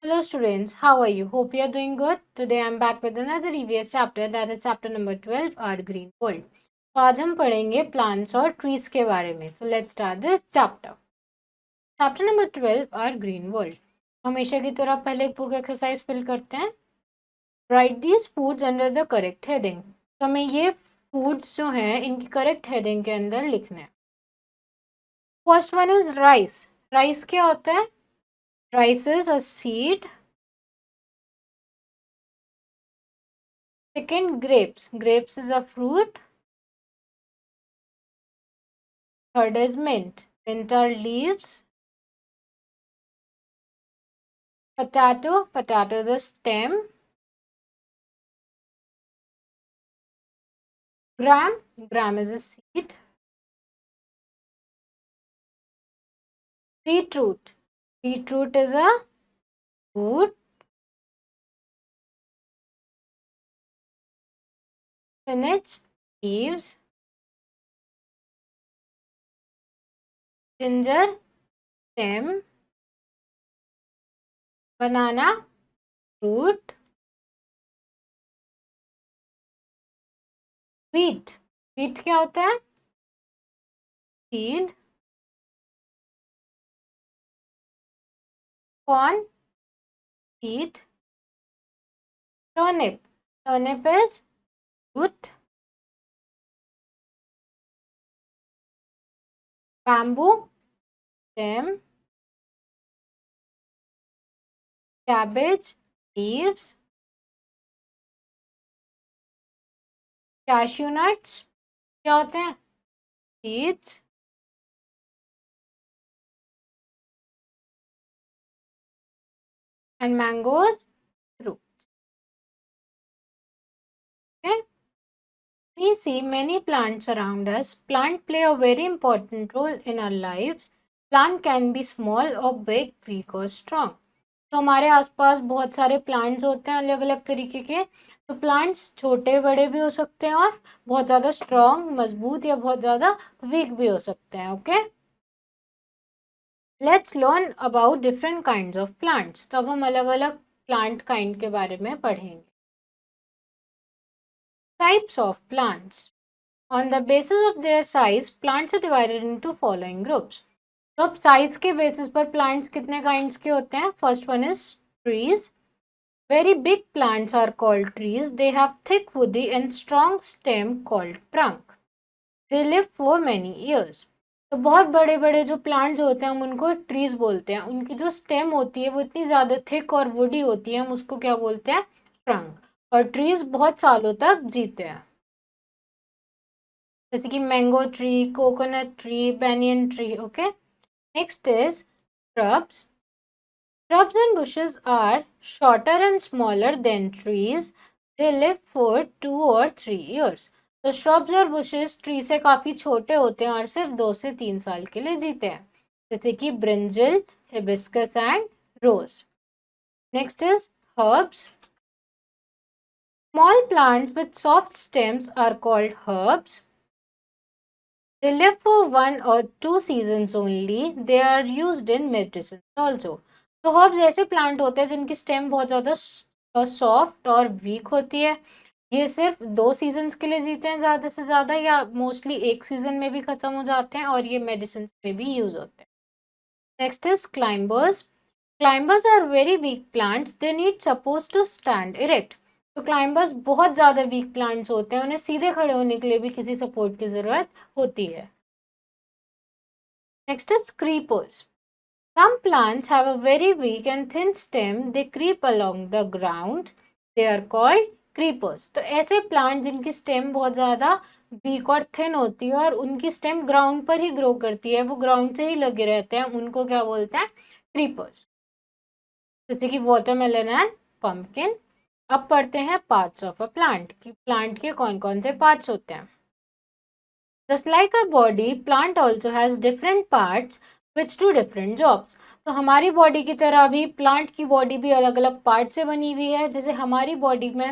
Hello students, how are you? Hope you are doing good. Today I am back with another EVS chapter, that is chapter number 12, Our Green World. तो आज हम पढ़ेंगे plants और trees के बारे में. So let's start this chapter. Chapter number 12, Our Green World. हमेशा की तरह पहले एक बुक एक्सरसाइज फिल करते हैं. Write these foods under the correct heading. तो हमें ये foods जो हैं इनकी correct heading के अंदर लिखना है. First one is rice. Rice क्या होता है? Rice is a seed. Second, grapes. Grapes is a fruit. Third is mint. Mint are leaves. Potato. Potato is a stem. Gram. Gram is a seed. Beetroot. Beetroot is a food. Spinach. Leaves. Ginger. Stem. Banana. Fruit. Wheat. Wheat क्या होता है? Seed. Corn. Seed. Turnip. Turnip is fruit. Bamboo. Stem. Cabbage. Leaves. Cashew nuts क्या होते हैं? Seeds. And mangoes, fruit. Okay. We see many plants around us. Plants play a very important role in our lives. Plant can be small or big, weak or strong. तो हमारे आसपास बहुत सारे plants होते हैं अलग अलग तरीके के. तो प्लांट्स छोटे बड़े भी हो सकते हैं और बहुत ज़्यादा स्ट्रॉन्ग मजबूत या बहुत ज़्यादा वीक भी हो सकते हैं. Okay, let's learn about different kinds of plants. तो अब हम अलग अलग प्लांट काइंड के बारे में पढ़ेंगे. Types of plants. On the basis of their size, plants are divided into following groups. तो अब साइज के बेसिस पर प्लांट्स कितने काइंड्स के होते हैं? First one is trees. Very big plants are called trees. They have thick woody and strong stem called trunk. They live for many years. तो बहुत बड़े बड़े जो प्लांट्स होते हैं हम उनको ट्रीज बोलते हैं. उनकी जो स्टेम होती है वो इतनी ज़्यादा थिक और वुडी होती है, हम उसको क्या बोलते हैं? ट्रंक. और ट्रीज बहुत सालों तक जीते हैं, जैसे कि mango tree, coconut tree, banyan tree. Okay, next is shrubs. Shrubs and bushes are shorter and smaller than trees. They live for 2 or 3 years. तो shrubs और bushes ट्री से काफ़ी छोटे होते हैं और सिर्फ 2 से 3 साल के लिए जीते हैं, जैसे कि brinjal, hibiscus and rose. Next is herbs. Small plants with soft stems are called herbs. They live for 1 or 2 seasons only. They are used in medicine also. तो हर्ब्स ऐसे प्लांट होते हैं जिनकी स्टेम बहुत ज़्यादा सॉफ्ट और week होती है. ये सिर्फ 2 सीजन्स के लिए जीते हैं ज़्यादा से ज़्यादा, या मोस्टली एक सीजन में भी ख़त्म हो जाते हैं, और ये मेडिसिन में भी यूज़ होते हैं. Next is climbers. Climbers are very weak plants. They need support to stand erect. तो क्लाइंबर्स बहुत ज़्यादा वीक प्लांट्स होते हैं, उन्हें सीधे खड़े होने के लिए भी किसी सपोर्ट की ज़रूरत होती है. Next is creepers. Some plants have a very weak and thin stem. They creep along the ground. They are called creepers. तो ऐसे प्लांट जिनकी स्टेम बहुत ज़्यादा वीक और थिन होती है और उनकी स्टेम ग्राउंड पर ही ग्रो करती है, वो ग्राउंड से ही लगे रहते हैं, उनको क्या बोलते हैं? क्रीपर्स. जैसे कि वाटरमेलन एंड पंपकिन. अब पढ़ते हैं पार्ट्स ऑफ अ प्लांट कि प्लांट के कौन कौन से पार्ट्स होते हैं. Just like a body, plant also has different parts which do different jobs. तो हमारी बॉडी की तरह भी प्लांट की बॉडी भी अलग अलग पार्ट से बनी हुई है. जैसे हमारी बॉडी में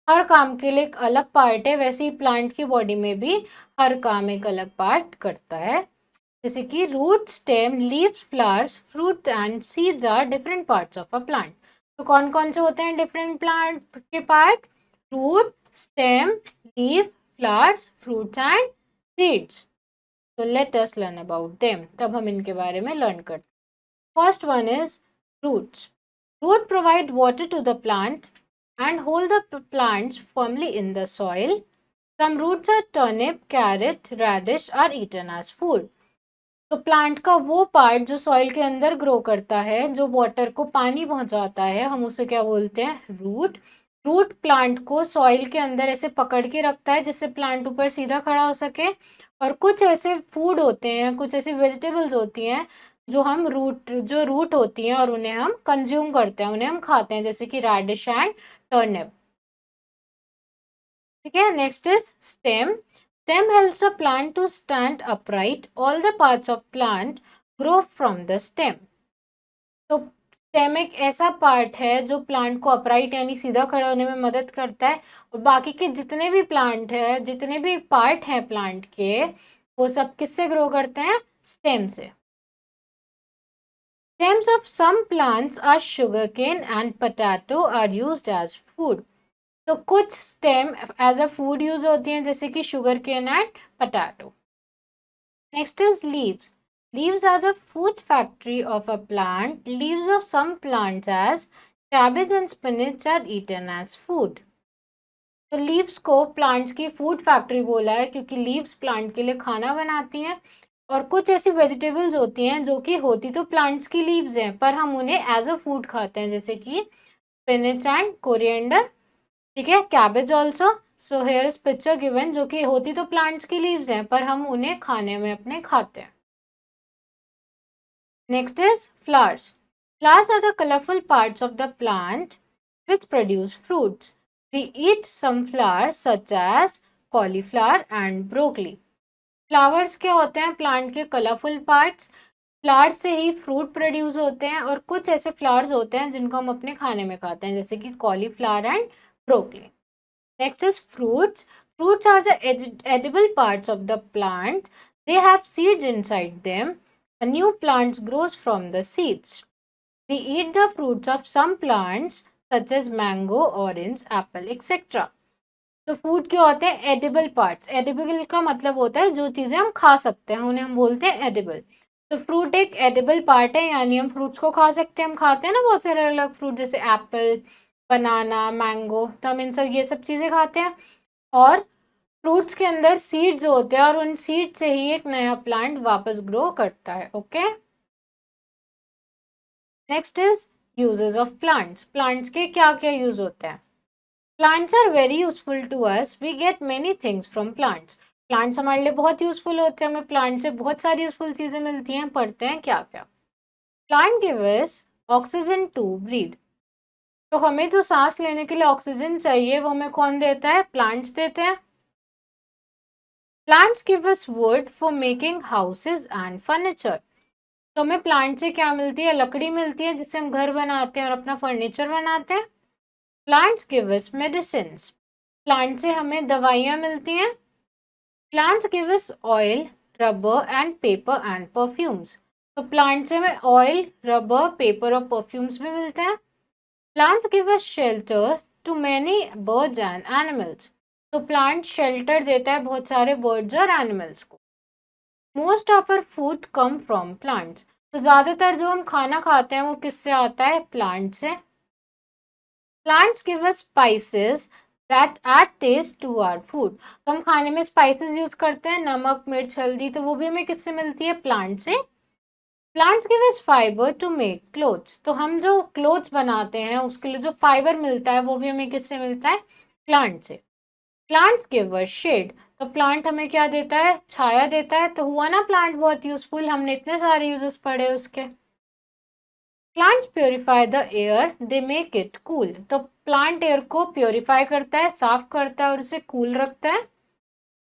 हर काम के लिए एक अलग पार्ट है, वैसे ही प्लांट की बॉडी में भी हर काम एक अलग पार्ट करता है. जैसे कि root, stem, leaves, flowers, fruit and seeds are different parts of a plant. तो कौन कौन से होते हैं डिफरेंट प्लांट के part? Root, stem, leaf, flowers, fruits and seeds. So let us learn about them. तब हम इनके बारे में learn करते हैं. First one is roots. Root provide water to the plant and hold the plants firmly in the soil. Some roots are turnip, carrot, radish are eaten as food. तो plant का वो पार्ट जो soil के अंदर grow करता है, जो water को पानी पहुंचाता है, हम उसे क्या बोलते हैं? रूट. रूट प्लांट को सॉइल के अंदर ऐसे पकड़ के रखता है जिससे प्लांट ऊपर सीधा खड़ा हो सके. और कुछ ऐसे फूड होते हैं, कुछ ऐसी वेजिटेबल्स होती हैं जो रूट होती हैं और उन्हें हम कंज्यूम करते हैं, उन्हें हम खाते हैं, जैसे कि रेडिश एंड टर्निप. ठीक है. Next is stem. Stem helps a plant to stand upright. All the parts of plant grow from the stem. तो स्टेम एक ऐसा पार्ट है जो प्लांट को अपराइट यानी सीधा खड़ा होने में मदद करता है, और बाकी के जितने भी प्लांट है, जितने भी पार्ट हैं प्लांट के, वो सब किससे ग्रो करते हैं? स्टेम से. Stems of some plants are sugarcane and potato are used as food. तो कुछ stem as a food use होती हैं, जैसे कि sugar cane and potato. Next is leaves. Leaves are the food factory of a plant. Leaves of some plants as cabbage and spinach are eaten as food. तो leaves को plants की food factory बोला है क्योंकि leaves plant के लिए खाना बनाती हैं. और कुछ ऐसी वेजिटेबल्स होती हैं जो कि होती तो प्लांट्स की लीव्स हैं, पर हम उन्हें एज अ फूड खाते हैं, जैसे कि स्पिनच एंड कोरिएंडर. ठीक है. Cabbage also. So here is picture given, जो कि होती तो प्लांट्स की लीव्स हैं पर हम उन्हें खाने में अपने खाते हैं. Next is flowers. Flowers are the colourful parts of the plant which produce fruits. We eat some flowers such as cauliflower and broccoli. Flowers क्या होते हैं? प्लांट के कलरफुल पार्ट्स. फ्लावर से ही फ्रूट प्रोड्यूस होते हैं और कुछ ऐसे फ्लावर्स होते हैं जिनको हम अपने खाने में खाते हैं, जैसे कि cauliflower and broccoli. Next is fruits. Fruits are the edible parts of the plant. They have seeds inside them. A new plant grows from the seeds. We eat the fruits of some plants such as mango, orange, apple, etc. तो food क्या होते हैं? Edible parts. Edible का मतलब होता है जो चीज़ें हम खा सकते हैं, उन्हें हम बोलते हैं एडिबल. तो फ्रूट एक एडिबल पार्ट है, यानी हम फ्रूट्स को खा सकते हैं. हम खाते हैं ना बहुत सारे अलग फ्रूट, जैसे एप्पल, बनाना, मैंगो, तो हम ये सब चीज़ें खाते हैं. और फ्रूट्स के अंदर सीड्स होते हैं और उन सीड से ही एक नया प्लांट वापस ग्रो करता है. Okay. Next is uses of plants. Plants के क्या क्या यूज होते हैं? Plants are very useful to us. We get many things from plants. Plants हमारे लिए बहुत यूजफुल होते हैं, हमें प्लांट से बहुत सारी यूजफुल चीज़ें मिलती हैं. पढ़ते हैं क्या क्या. Plant give us oxygen to breathe. तो हमें जो सांस लेने के लिए ऑक्सीजन चाहिए वो हमें कौन देता है? प्लांट्स देते हैं. Plants give us would for making houses and furniture. तो हमें प्लांट से क्या मिलती है? लकड़ी मिलती है जिससे हम घर बनाते हैं और अपना फर्नीचर बनाते हैं. Plants give us medicines. Plant से हमें दवाइयाँ मिलती हैं. प्लांट्स गिव अस oil, rubber and paper and perfumes. तो प्लांट से हमें ऑयल, रबर, पेपर और परफ्यूम्स भी मिलते हैं. Plants give us shelter to many birds and animals. तो प्लांट शेल्टर देता है बहुत सारे बर्ड्स और एनिमल्स को. Most of our food come from plants. तो ज़्यादातर जो हम खाना खाते हैं वो किससे आता है? प्लांट से. Plants give us spices that add taste to our food. तो हम खाने में स्पाइसेस यूज करते हैं, नमक, मिर्च, हल्दी, तो वो भी हमें किससे मिलती है? प्लांट से. Plants give us fibre to make clothes. तो हम जो क्लोथ्स बनाते हैं उसके लिए जो फाइबर मिलता है वो भी हमें किससे मिलता है? प्लांट से. Plants give us shade. तो प्लांट हमें क्या देता है? छाया देता है. तो हुआ ना प्लांट बहुत यूजफुल, हमने इतने सारे यूजेस पढ़े उसके. Plants purify the air, they make it cool. तो प्लांट एयर को प्योरीफाई करता है, साफ करता है और उसे कूल रखता है.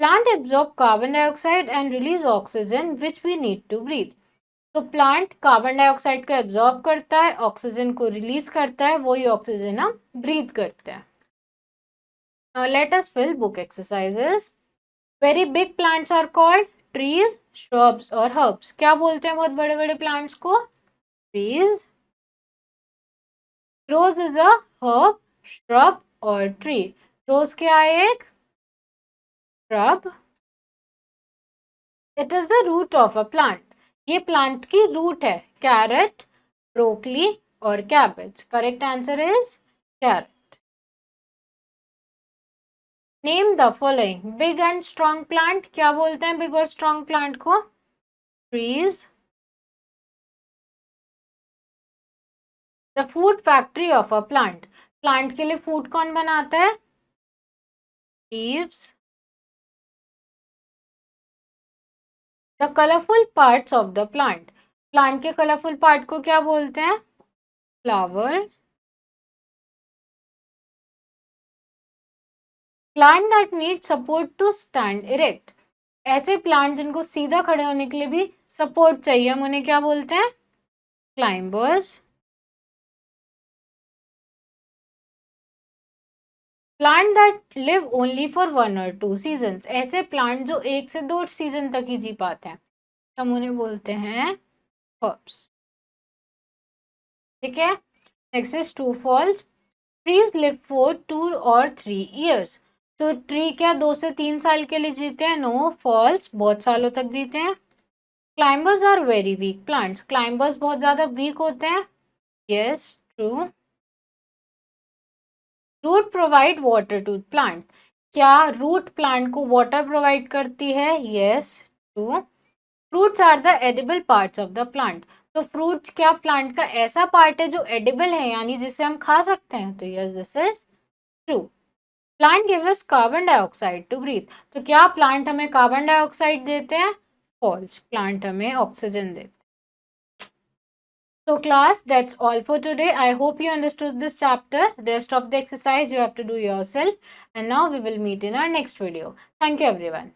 Plant absorb carbon dioxide and release oxygen which we need to breathe. तो प्लांट कार्बन डाइऑक्साइड को एब्जॉर्ब करता है, ऑक्सीजन को रिलीज करता है, वही ऑक्सीजन हम ब्रीथ करते हैं. Let us fill book exercises. Very big plants are called trees, shrubs और herbs. क्या बोलते हैं बहुत बड़े बड़े प्लांट्स को? Trees, rose is a herb, shrub और ट्री। रोज क्या है? एक shrub। It is the root of a plant. ये प्लांट की रूट है। कैरेट, ब्रोकली और cabbage. Correct answer is carrot. Name the following big and strong plant. क्या बोलते हैं बिग और स्ट्रॉन्ग प्लांट को? Trees. The food factory of a plant. Plant के लिए फूड कौन बनाता है? Leaves. The colourful parts of the plant. Plant के कलरफुल पार्ट को क्या बोलते हैं? Flowers. Plant that need support to stand erect. ऐसे प्लांट जिनको सीधा खड़े होने के लिए भी सपोर्ट चाहिए, हम उन्हें क्या बोलते हैं? Climbers. Plant that live only for 1 और 2 सीजन्स। ऐसे प्लांट जो 1 से 2 सीजन तक ही जी पाते हैं, हम उन्हें बोलते हैं हर्ब्स। ठीक है। Next is true false. Trees live for 2 और 3 ईयर्स। तो ट्री क्या 2 से 3 साल के लिए जीते हैं? नो, फॉल्स, बहुत सालों तक जीते हैं। Climbers are very weak plants. Climbers बहुत ज्यादा वीक होते हैं। Yes, true. Root provide water to plant. क्या रूट प्लांट को वाटर प्रोवाइड करती है? Yes, true. Fruits are the edible parts of the plant. तो फ्रूट क्या प्लांट का ऐसा पार्ट है जो एडिबल है, यानी जिसे हम खा सकते हैं? तो yes, this is true. Plant give us carbon dioxide to breathe. तो क्या प्लांट हमें कार्बन डाइऑक्साइड देते हैं? फॉल्स, प्लांट हमें ऑक्सीजन देते हैं। So class, that's all for today. I hope you understood this chapter. Rest of the exercise you have to do yourself. And now we will meet in our next video. Thank you everyone.